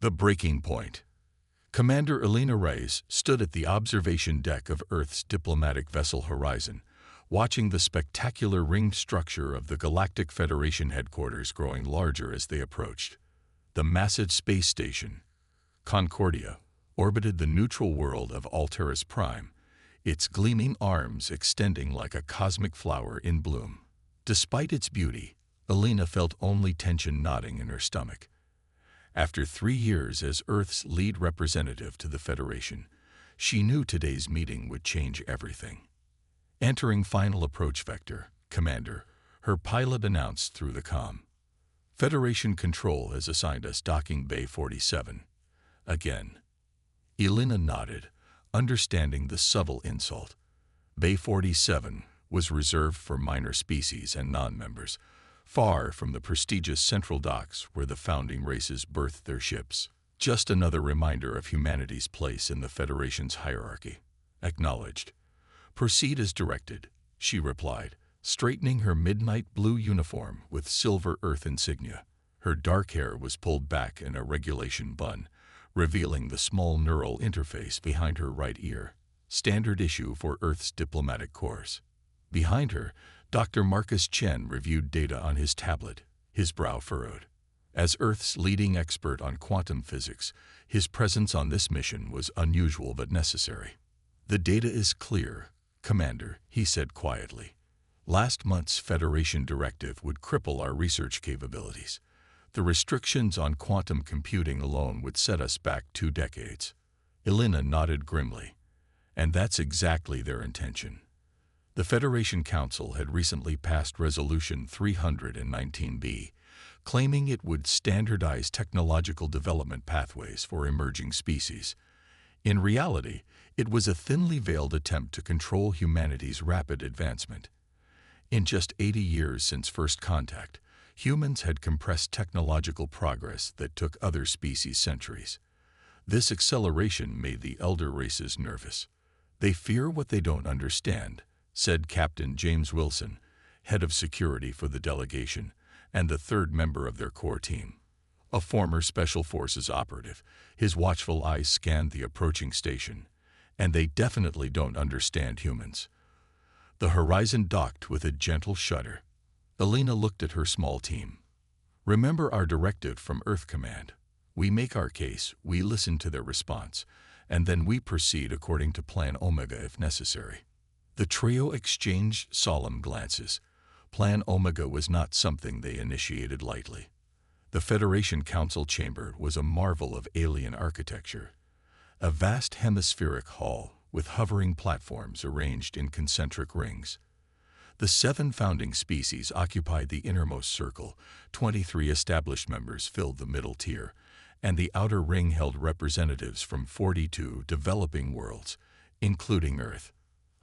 The breaking point. Commander Elena Reyes stood at the observation deck of Earth's diplomatic vessel Horizon, watching the spectacular ringed structure of the Galactic Federation headquarters growing larger as they approached. The massive space station, Concordia, orbited the neutral world of Alteris Prime, its gleaming arms extending like a cosmic flower in bloom. Despite its beauty, Elena felt only tension knotting in her stomach. After 3 years as Earth's lead representative to the Federation, she knew today's meeting would change everything. Entering final approach vector, Commander, her pilot announced through the comm. Federation Control has assigned us Docking Bay 47. Again. Elena nodded, understanding the subtle insult. Bay 47 was reserved for minor species and non-members, far from the prestigious central docks where the founding races birthed their ships. Just another reminder of humanity's place in the Federation's hierarchy. Acknowledged. Proceed as directed, she replied, straightening her midnight blue uniform with silver Earth insignia. Her dark hair was pulled back in a regulation bun, revealing the small neural interface behind her right ear, standard issue for Earth's diplomatic corps. Behind her, Dr. Marcus Chen reviewed data on his tablet, his brow furrowed. As Earth's leading expert on quantum physics, his presence on this mission was unusual but necessary. The data is clear, Commander, he said quietly. Last month's Federation directive would cripple our research capabilities. The restrictions on quantum computing alone would set us back 2 decades. Elena nodded grimly. And that's exactly their intention. The Federation Council had recently passed Resolution 319B, claiming it would standardize technological development pathways for emerging species. In reality, it was a thinly veiled attempt to control humanity's rapid advancement. In just 80 years since first contact, humans had compressed technological progress that took other species centuries. This acceleration made the elder races nervous. They fear what they don't understand, said Captain James Wilson, head of security for the delegation, and the third member of their core team. A former Special Forces operative, his watchful eyes scanned the approaching station. And they definitely don't understand humans. The Horizon docked with a gentle shudder. Elena looked at her small team. Remember our directive from Earth Command. We make our case, we listen to their response, and then we proceed according to Plan Omega if necessary. The trio exchanged solemn glances. Plan Omega was not something they initiated lightly. The Federation Council chamber was a marvel of alien architecture. A vast hemispheric hall with hovering platforms arranged in concentric rings. The 7 founding species occupied the innermost circle, 23 established members filled the middle tier, and the outer ring held representatives from 42 developing worlds, including Earth.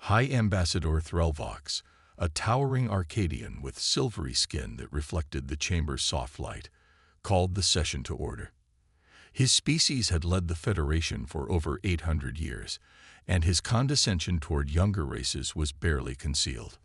High Ambassador Threlvox, a towering Arcadian with silvery skin that reflected the chamber's soft light, called the session to order. His species had led the Federation for over 800 years, and his condescension toward younger races was barely concealed.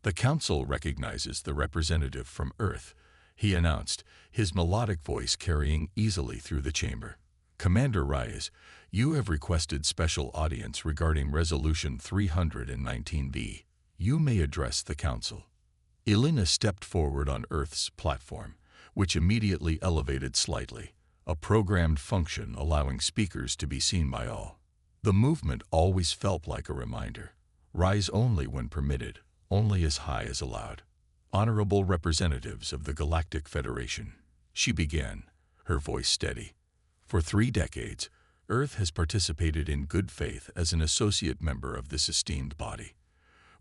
The Council recognizes the representative from Earth, he announced, his melodic voice carrying easily through the chamber. Commander Reyes, you have requested special audience regarding Resolution 319B. You may address the Council. Elena stepped forward on Earth's platform, which immediately elevated slightly, a programmed function allowing speakers to be seen by all. The movement always felt like a reminder. Rise only when permitted, only as high as allowed. Honorable representatives of the Galactic Federation, she began, her voice steady. For 3 decades, Earth has participated in good faith as an associate member of this esteemed body.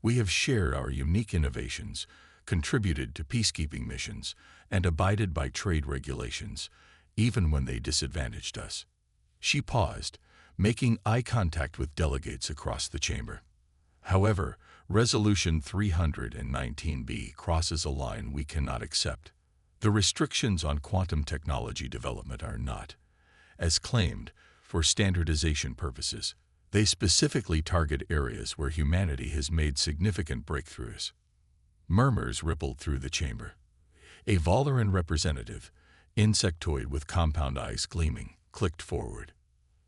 We have shared our unique innovations, contributed to peacekeeping missions, and abided by trade regulations, even when they disadvantaged us. She paused, making eye contact with delegates across the chamber. However, Resolution 319B crosses a line we cannot accept. The restrictions on quantum technology development are not, as claimed, for standardization purposes. They specifically target areas where humanity has made significant breakthroughs. Murmurs rippled through the chamber. A Valoran representative, insectoid with compound eyes gleaming, clicked forward.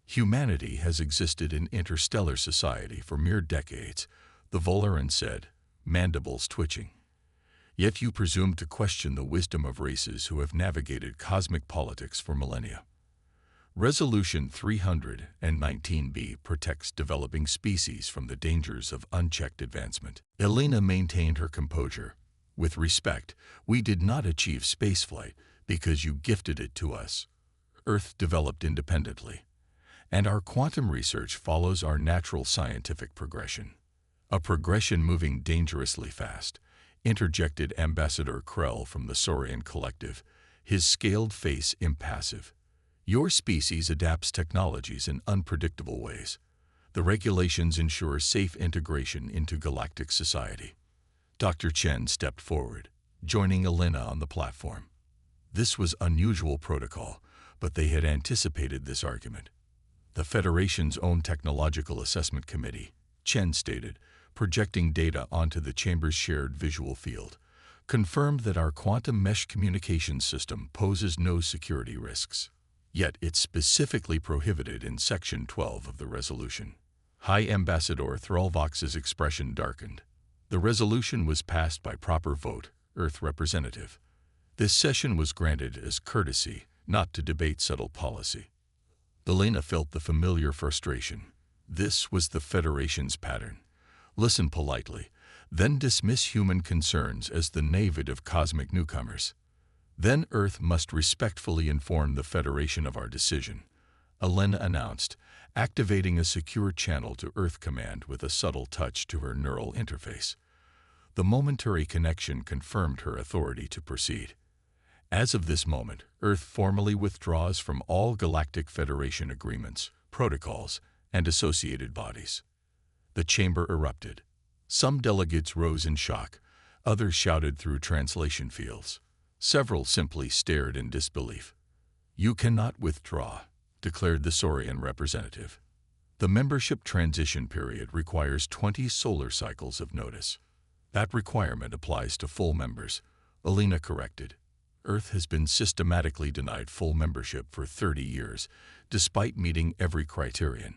Humanity has existed in interstellar society for mere decades, the Volaran said, mandibles twitching. Yet you presume to question the wisdom of races who have navigated cosmic politics for millennia. Resolution 319b protects developing species from the dangers of unchecked advancement. Elena maintained her composure. With respect, we did not achieve spaceflight because you gifted it to us. Earth developed independently, and our quantum research follows our natural scientific progression. A progression moving dangerously fast, interjected Ambassador Krell from the Saurian Collective, his scaled face impassive. Your species adapts technologies in unpredictable ways. The regulations ensure safe integration into galactic society. Dr. Chen stepped forward, joining Elena on the platform. This was unusual protocol, but they had anticipated this argument. The Federation's own Technological Assessment Committee, Chen stated, projecting data onto the chamber's shared visual field, confirmed that our quantum mesh communications system poses no security risks. Yet it's specifically prohibited in Section 12 of the resolution. High Ambassador Thrallvox's expression darkened. The resolution was passed by proper vote, Earth representative. This session was granted as courtesy, not to debate subtle policy. Elena felt the familiar frustration. This was the Federation's pattern. Listen politely, then dismiss human concerns as the knavery of cosmic newcomers. Then Earth must respectfully inform the Federation of our decision, Elena announced, activating a secure channel to Earth Command with a subtle touch to her neural interface. The momentary connection confirmed her authority to proceed. As of this moment, Earth formally withdraws from all Galactic Federation agreements, protocols, and associated bodies. The chamber erupted. Some delegates rose in shock, others shouted through translation fields. Several simply stared in disbelief. You cannot withdraw, declared the Saurian representative. The membership transition period requires 20 solar cycles of notice. That requirement applies to full members, Elena corrected. Earth has been systematically denied full membership for 30 years, despite meeting every criterion.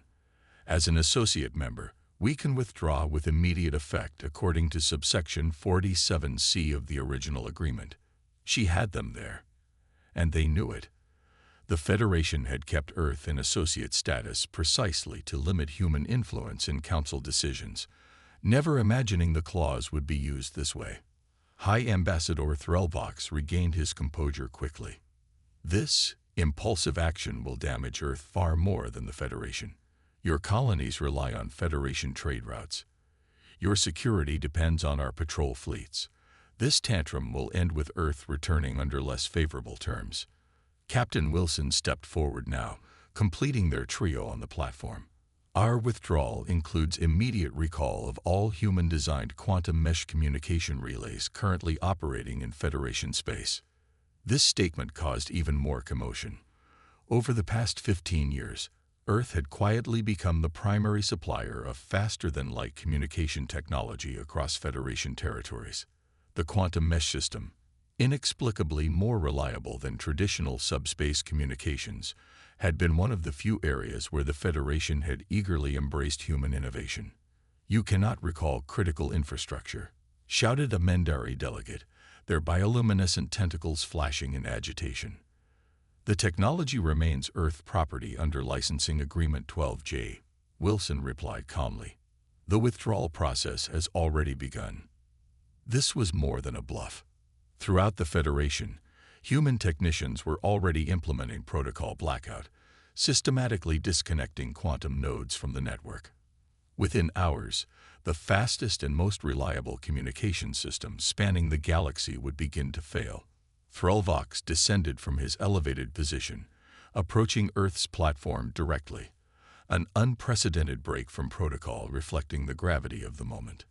As an associate member, we can withdraw with immediate effect according to subsection 47C of the original agreement. She had them there, and they knew it. The Federation had kept Earth in associate status precisely to limit human influence in council decisions, never imagining the clause would be used this way. High Ambassador Thrallvox regained his composure quickly. This impulsive action will damage Earth far more than the Federation. Your colonies rely on Federation trade routes. Your security depends on our patrol fleets. This tantrum will end with Earth returning under less favorable terms. Captain Wilson stepped forward now, completing their trio on the platform. Our withdrawal includes immediate recall of all human-designed quantum mesh communication relays currently operating in Federation space. This statement caused even more commotion. Over the past 15 years, Earth had quietly become the primary supplier of faster-than-light communication technology across Federation territories. The quantum mesh system, inexplicably more reliable than traditional subspace communications, had been one of the few areas where the Federation had eagerly embraced human innovation. You cannot recall critical infrastructure, shouted a Mendari delegate, their bioluminescent tentacles flashing in agitation. The technology remains Earth property under Licensing Agreement 12J, Wilson replied calmly. The withdrawal process has already begun. This was more than a bluff. Throughout the Federation, human technicians were already implementing protocol blackout, systematically disconnecting quantum nodes from the network. Within hours, the fastest and most reliable communication system spanning the galaxy would begin to fail. Thrallvox descended from his elevated position, approaching Earth's platform directly, an unprecedented break from protocol reflecting the gravity of the moment.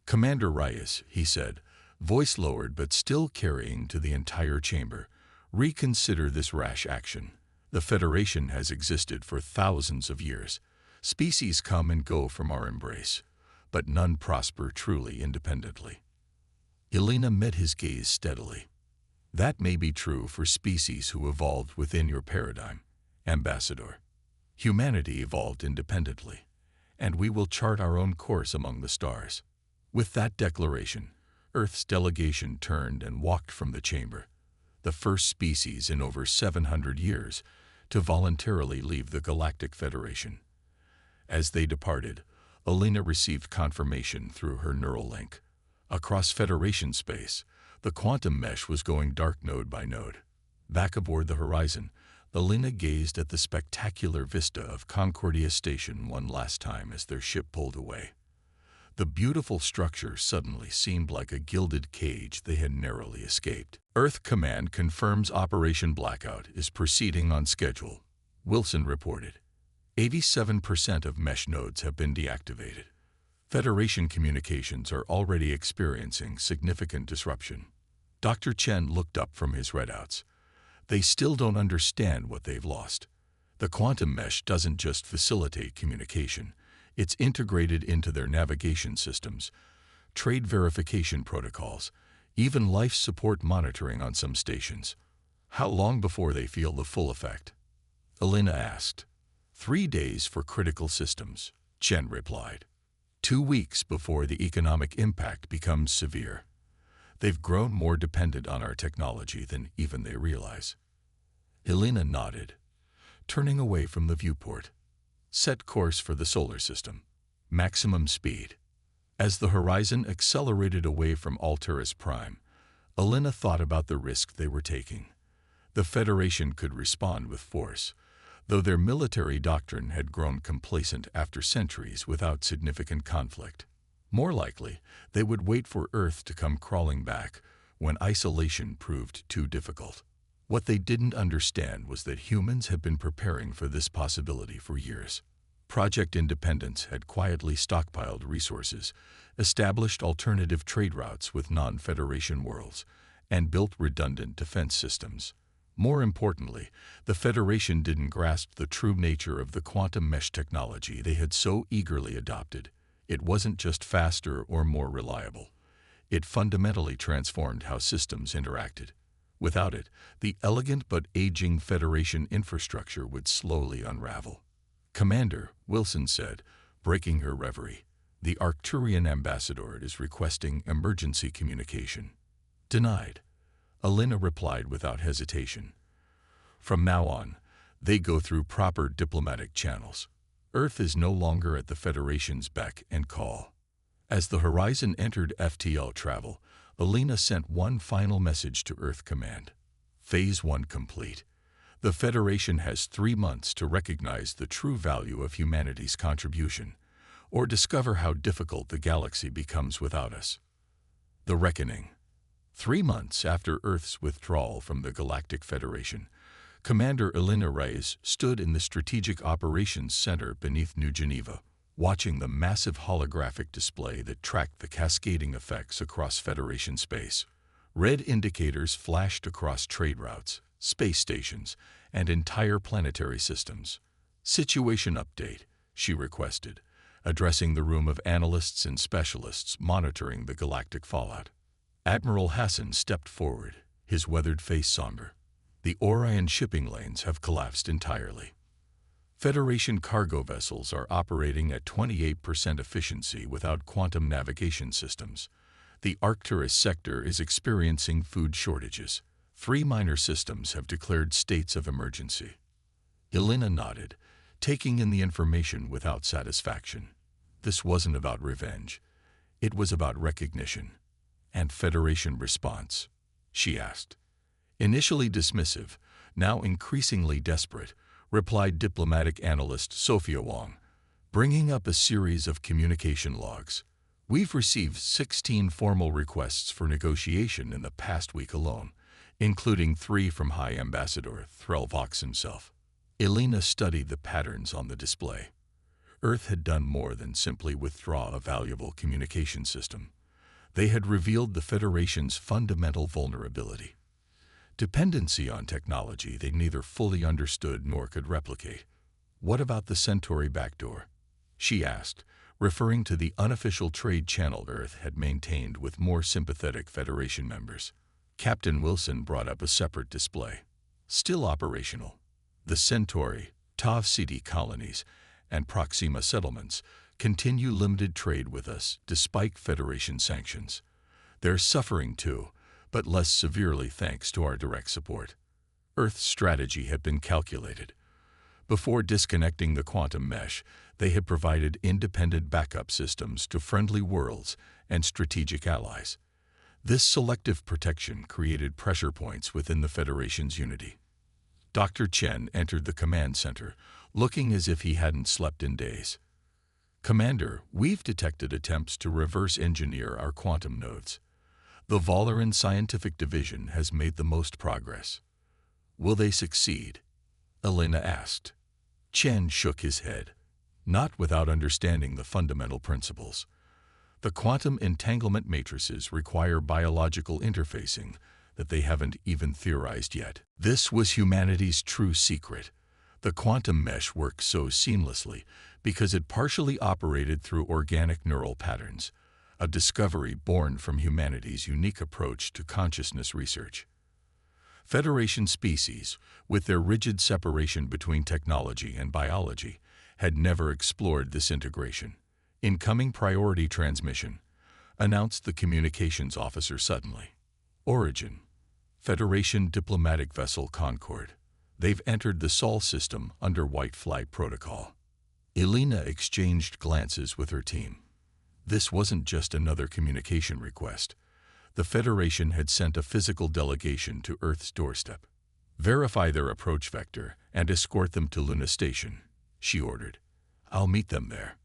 Commander Reyes, he said, voice lowered but still carrying to the entire chamber, reconsider this rash action. The Federation has existed for thousands of years. Species come and go from our embrace, but none prosper truly independently. Elena met his gaze steadily. That may be true for species who evolved within your paradigm, Ambassador. Humanity evolved independently, and we will chart our own course among the stars. With that declaration, Earth's delegation turned and walked from the chamber, the first species in over 700 years to voluntarily leave the Galactic Federation. As they departed, Alina received confirmation through her neural link. Across Federation space, the quantum mesh was going dark node by node. Back aboard the horizon, Alina gazed at the spectacular vista of Concordia Station one last time as their ship pulled away. The beautiful structure suddenly seemed like a gilded cage they had narrowly escaped. Earth Command confirms Operation Blackout is proceeding on schedule, Wilson reported. 87% of mesh nodes have been deactivated. Federation communications are already experiencing significant disruption. Dr. Chen looked up from his readouts. They still don't understand what they've lost. The quantum mesh doesn't just facilitate communication. It's integrated into their navigation systems, trade verification protocols, even life support monitoring on some stations. How long before they feel the full effect? Alina asked. 3 days for critical systems, Chen replied. 2 weeks before the economic impact becomes severe. They've grown more dependent on our technology than even they realize. Alina nodded, turning away from the viewport. Set course for the solar system. Maximum speed. As the horizon accelerated away from Altaris Prime, Alina thought about the risk they were taking. The Federation could respond with force, though their military doctrine had grown complacent after centuries without significant conflict. More likely, they would wait for Earth to come crawling back when isolation proved too difficult. What they didn't understand was that humans had been preparing for this possibility for years. Project Independence had quietly stockpiled resources, established alternative trade routes with non-Federation worlds, and built redundant defense systems. More importantly, the Federation didn't grasp the true nature of the quantum mesh technology they had so eagerly adopted. It wasn't just faster or more reliable. It fundamentally transformed how systems interacted. Without it, the elegant but aging Federation infrastructure would slowly unravel. Commander, Wilson said, breaking her reverie, the Arcturian ambassador is requesting emergency communication. Denied. Alina replied without hesitation. From now on, they go through proper diplomatic channels. Earth is no longer at the Federation's beck and call. As the horizon entered FTL travel, Alina sent one final message to Earth Command. Phase 1 complete. The Federation has 3 months to recognize the true value of humanity's contribution, or discover how difficult the galaxy becomes without us. The Reckoning. 3 months after Earth's withdrawal from the Galactic Federation, Commander Alina Reyes stood in the Strategic Operations Center beneath New Geneva, watching the massive holographic display that tracked the cascading effects across Federation space. Red indicators flashed across trade routes, space stations, and entire planetary systems. Situation update, she requested, addressing the room of analysts and specialists monitoring the galactic fallout. Admiral Hassan stepped forward, his weathered face somber. The Orion shipping lanes have collapsed entirely. Federation cargo vessels are operating at 28% efficiency without quantum navigation systems. The Arcturus sector is experiencing food shortages. 3 minor systems have declared states of emergency. Alina nodded, taking in the information without satisfaction. This wasn't about revenge. It was about recognition. And Federation response? She asked. Initially dismissive, now increasingly desperate, replied diplomatic analyst Sophia Wong, bringing up a series of communication logs. We've received 16 formal requests for negotiation in the past week alone, including 3 from High Ambassador Threl Vox himself. Alina studied the patterns on the display. Earth had done more than simply withdraw a valuable communication system. They had revealed the Federation's fundamental vulnerability. Dependency on technology they neither fully understood nor could replicate. What about the Centauri backdoor? She asked, referring to the unofficial trade channel Earth had maintained with more sympathetic Federation members. Captain Wilson brought up a separate display. Still operational. The Centauri, Tav Ceti colonies, and Proxima settlements continue limited trade with us despite Federation sanctions. They're suffering too, but less severely thanks to our direct support. Earth's strategy had been calculated. Before disconnecting the quantum mesh, they had provided independent backup systems to friendly worlds and strategic allies. This selective protection created pressure points within the Federation's unity. Dr. Chen entered the command center, looking as if he hadn't slept in days. "Commander, we've detected attempts to reverse engineer our quantum nodes. The Valeran Scientific Division has made the most progress." "Will they succeed?" Elena asked. Chen shook his head, not without understanding the fundamental principles. The quantum entanglement matrices require biological interfacing that they haven't even theorized yet. This was humanity's true secret. The quantum mesh worked so seamlessly because it partially operated through organic neural patterns, a discovery born from humanity's unique approach to consciousness research. Federation species, with their rigid separation between technology and biology, had never explored this integration. "Incoming priority transmission," announced the communications officer suddenly. "Origin, Federation diplomatic vessel Concord. They've entered the Sol system under White Flight Protocol." Elena exchanged glances with her team. This wasn't just another communication request. The Federation had sent a physical delegation to Earth's doorstep. "Verify their approach vector and escort them to Luna Station," she ordered. "I'll meet them there."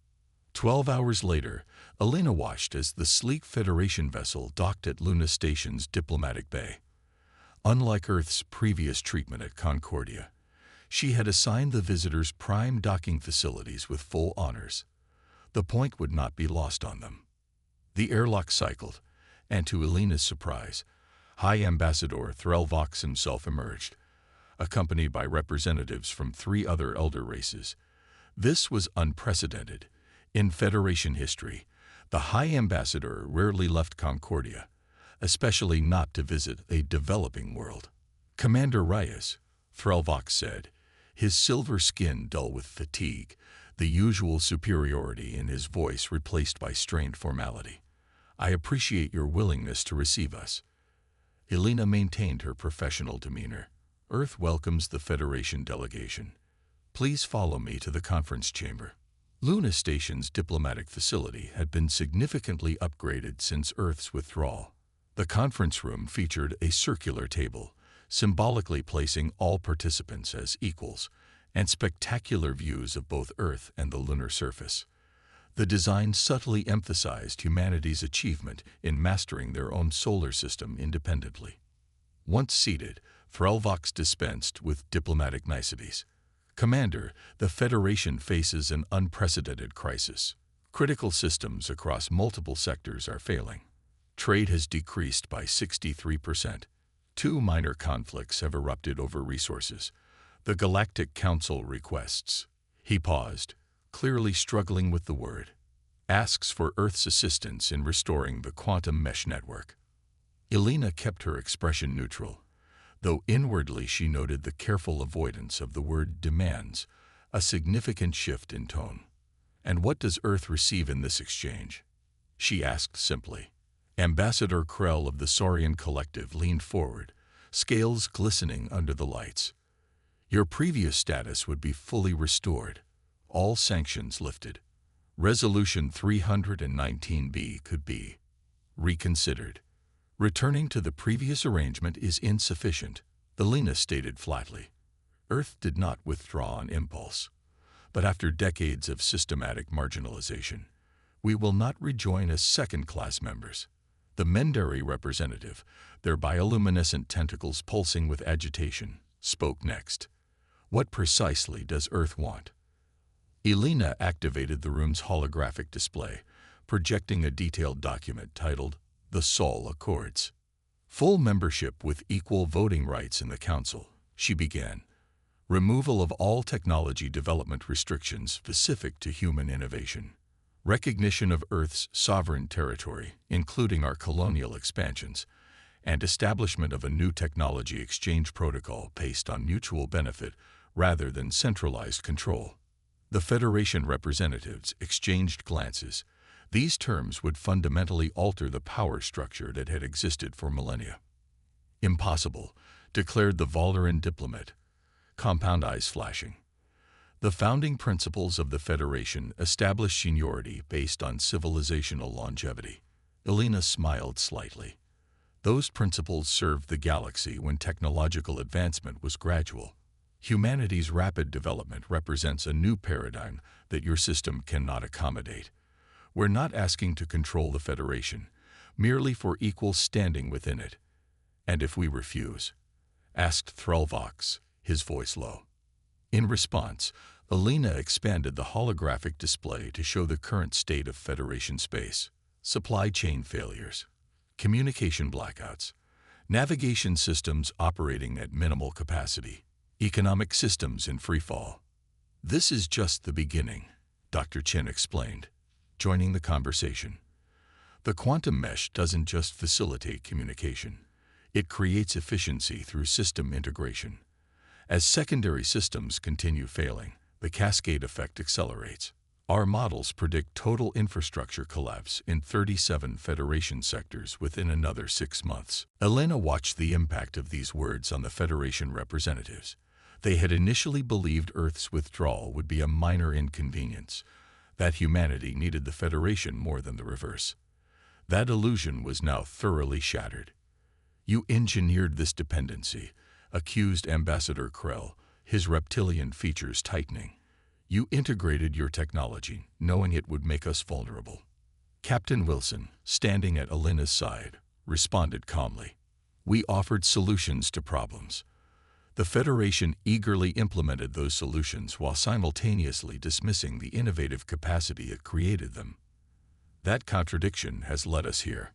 12 hours later, Elena watched as the sleek Federation vessel docked at Luna Station's diplomatic bay. Unlike Earth's previous treatment at Concordia, she had assigned the visitors prime docking facilities with full honors. The point would not be lost on them. The airlock cycled, and to Elena's surprise, High Ambassador Threlvox himself emerged, accompanied by representatives from 3 other elder races. This was unprecedented. In Federation history, the High Ambassador rarely left Concordia, especially not to visit a developing world. "Commander Reyes," Threlvox said, his silver skin dull with fatigue, the usual superiority in his voice replaced by strained formality. "I appreciate your willingness to receive us." Elena maintained her professional demeanor. "Earth welcomes the Federation delegation. Please follow me to the conference chamber." Luna Station's diplomatic facility had been significantly upgraded since Earth's withdrawal. The conference room featured a circular table, symbolically placing all participants as equals, and spectacular views of both Earth and the lunar surface. The design subtly emphasized humanity's achievement in mastering their own solar system independently. Once seated, Threlvox dispensed with diplomatic niceties. "Commander, the Federation faces an unprecedented crisis. Critical systems across multiple sectors are failing. Trade has decreased by 63%. 2 minor conflicts have erupted over resources. The Galactic Council requests." He paused, clearly struggling with the word. "Asks for Earth's assistance in restoring the quantum mesh network." Elena kept her expression neutral, though inwardly she noted the careful avoidance of the word demands, a significant shift in tone. "And what does Earth receive in this exchange?" she asked simply. Ambassador Krell of the Saurian Collective leaned forward, scales glistening under the lights. "Your previous status would be fully restored, all sanctions lifted. Resolution 319B could be reconsidered. Returning to the previous arrangement is insufficient," Elena stated flatly. Earth did not withdraw on impulse, but after decades of systematic marginalization, we will not rejoin as second-class members. The Mendari representative, their bioluminescent tentacles pulsing with agitation, spoke next. "What precisely does Earth want?" Elena activated the room's holographic display, projecting a detailed document titled "The Sol Accords." "Full membership with equal voting rights in the Council," she began. "Removal of all technology development restrictions specific to human innovation. Recognition of Earth's sovereign territory, including our colonial expansions, and establishment of a new technology exchange protocol based on mutual benefit rather than centralized control. The Federation representatives exchanged glances. These terms would fundamentally alter the power structure that had existed for millennia. Impossible, declared the Valeran diplomat, compound eyes flashing. The founding principles of the Federation established seniority based on civilizational longevity. Elena smiled slightly. Those principles served the galaxy when technological advancement was gradual. Humanity's rapid development represents a new paradigm that your system cannot accommodate. We're not asking to control the Federation, merely for equal standing within it. And if we refuse? Asked Threlvox, his voice low. In response, Elena expanded the holographic display to show the current state of Federation space. Supply chain failures, communication blackouts, navigation systems operating at minimal capacity, economic systems in freefall. This is just the beginning, Dr. Chin explained, joining the conversation. The quantum mesh doesn't just facilitate communication. It creates efficiency through system integration. As secondary systems continue failing, the cascade effect accelerates. Our models predict total infrastructure collapse in 37 Federation sectors within another 6 months. Elena watched the impact of these words on the Federation representatives. They had initially believed Earth's withdrawal would be a minor inconvenience, that humanity needed the Federation more than the reverse. That illusion was now thoroughly shattered. You engineered this dependency, accused Ambassador Krell, his reptilian features tightening. You integrated your technology, knowing it would make us vulnerable. Captain Wilson, standing at Elena's side, responded calmly. We offered solutions to problems. The Federation eagerly implemented those solutions while simultaneously dismissing the innovative capacity it created them. That contradiction has led us here.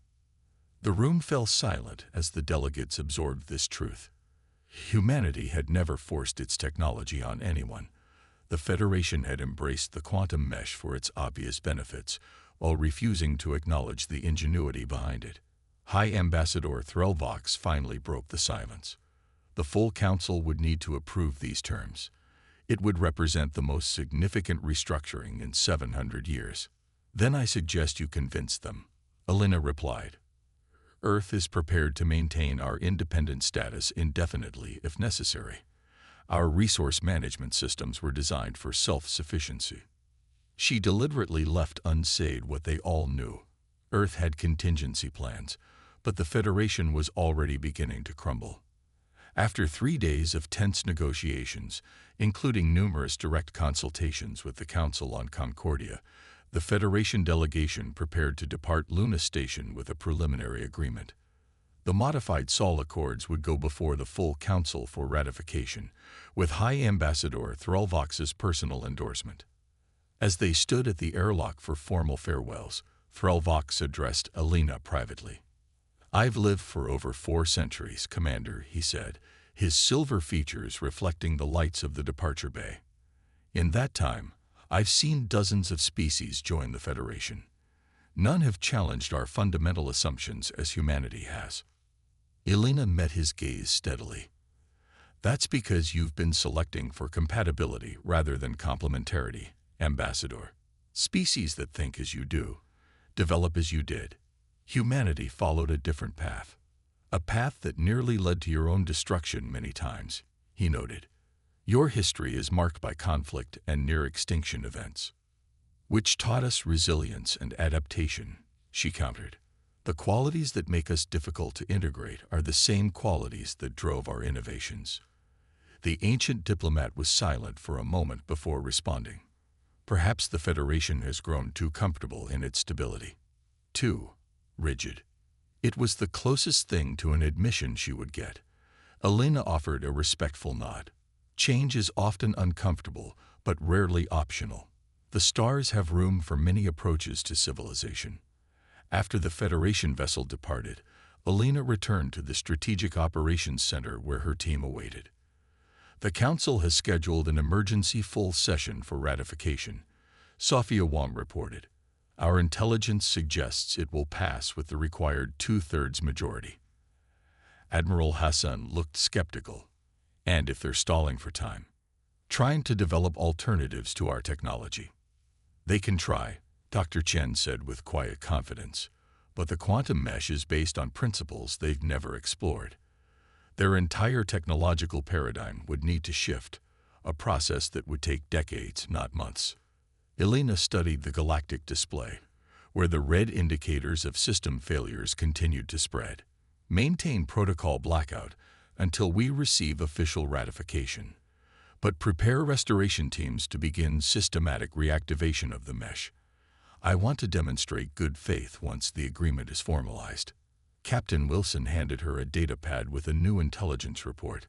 The room fell silent as the delegates absorbed this truth. Humanity had never forced its technology on anyone. The Federation had embraced the quantum mesh for its obvious benefits, while refusing to acknowledge the ingenuity behind it. High Ambassador Threlvox finally broke the silence. The full council would need to approve these terms. It would represent the most significant restructuring in 700 years. Then I suggest you convince them, Elena replied. Earth is prepared to maintain our independent status indefinitely if necessary. Our resource management systems were designed for self-sufficiency. She deliberately left unsaid what they all knew. Earth had contingency plans, but the Federation was already beginning to crumble. After 3 days of tense negotiations, including numerous direct consultations with the Council on Concordia, the Federation delegation prepared to depart Luna Station with a preliminary agreement. The modified Sol Accords would go before the full Council for ratification, with High Ambassador Threlvox's personal endorsement. As they stood at the airlock for formal farewells, Threlvox addressed Elena privately. I've lived for over 4 centuries, Commander, he said, his silver features reflecting the lights of the departure bay. In that time, I've seen dozens of species join the Federation. None have challenged our fundamental assumptions as humanity has. Elena met his gaze steadily. That's because you've been selecting for compatibility rather than complementarity, Ambassador. Species that think as you do, develop as you did. Humanity followed a different path. A path that nearly led to your own destruction many times, he noted. Your history is marked by conflict and near-extinction events, which taught us resilience and adaptation, she countered. The qualities that make us difficult to integrate are the same qualities that drove our innovations. The ancient diplomat was silent for a moment before responding. Perhaps the Federation has grown too comfortable in its stability. Too rigid. It was the closest thing to an admission she would get. Elena offered a respectful nod. Change is often uncomfortable, but rarely optional. The stars have room for many approaches to civilization. After the Federation vessel departed, Elena returned to the Strategic Operations Center where her team awaited. The Council has scheduled an emergency full session for ratification, Sophia Wong reported. Our intelligence suggests it will pass with the required 2/3 majority. Admiral Hassan looked skeptical. And if they're stalling for time? trying to develop alternatives to our technology. They can try, Dr. Chen said with quiet confidence, but the quantum mesh is based on principles they've never explored. Their entire technological paradigm would need to shift, a process that would take decades, not months. Elena studied the galactic display, where the red indicators of system failures continued to spread. Maintain protocol blackout until we receive official ratification, but prepare restoration teams to begin systematic reactivation of the mesh. I want to demonstrate good faith once the agreement is formalized. Captain Wilson handed her a datapad with a new intelligence report.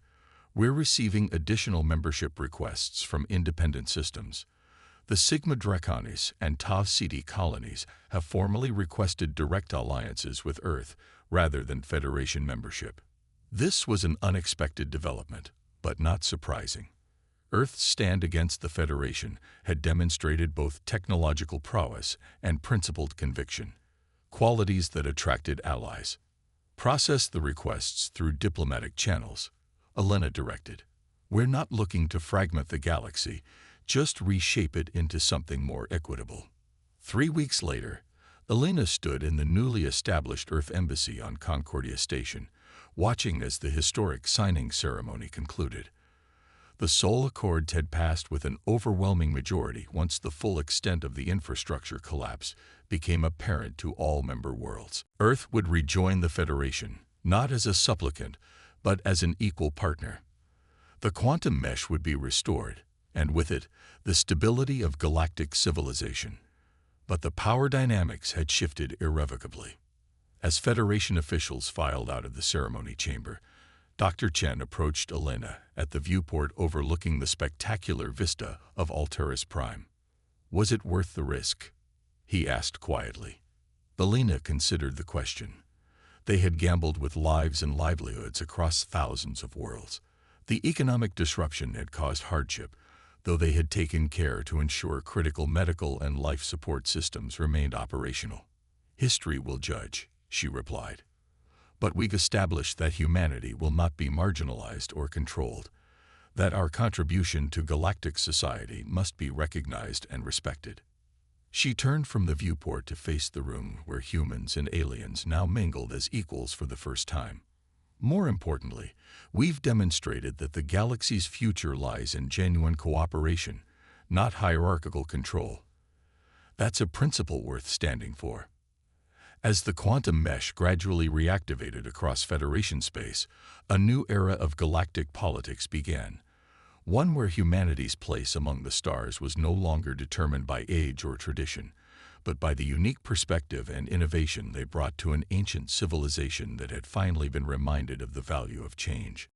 We're receiving additional membership requests from independent systems. The Sigma Draconis and Tau Ceti colonies have formally requested direct alliances with Earth rather than Federation membership. This was an unexpected development, but not surprising. Earth's stand against the Federation had demonstrated both technological prowess and principled conviction, qualities that attracted allies. Process the requests through diplomatic channels, Elena directed. We're not looking to fragment the galaxy, just reshape it into something more equitable. 3 weeks later, Elena stood in the newly established Earth Embassy on Concordia Station, watching as the historic signing ceremony concluded. The Seoul Accords had passed with an overwhelming majority once the full extent of the infrastructure collapse became apparent to all member worlds. Earth would rejoin the Federation, not as a supplicant, but as an equal partner. The quantum mesh would be restored, and with it, the stability of galactic civilization. But the power dynamics had shifted irrevocably. As Federation officials filed out of the ceremony chamber, Dr. Chen approached Elena at the viewport overlooking the spectacular vista of Altaris Prime. Was it worth the risk? He asked quietly. Elena considered the question. They had gambled with lives and livelihoods across thousands of worlds. The economic disruption had caused hardship, though they had taken care to ensure critical medical and life support systems remained operational. History will judge, she replied. But we've established that humanity will not be marginalized or controlled, that our contribution to galactic society must be recognized and respected. She turned from the viewport to face the room where humans and aliens now mingled as equals for the first time. More importantly, we've demonstrated that the galaxy's future lies in genuine cooperation, not hierarchical control. That's a principle worth standing for. As the quantum mesh gradually reactivated across Federation space, a new era of galactic politics began, one where humanity's place among the stars was no longer determined by age or tradition, but by the unique perspective and innovation they brought to an ancient civilization that had finally been reminded of the value of change.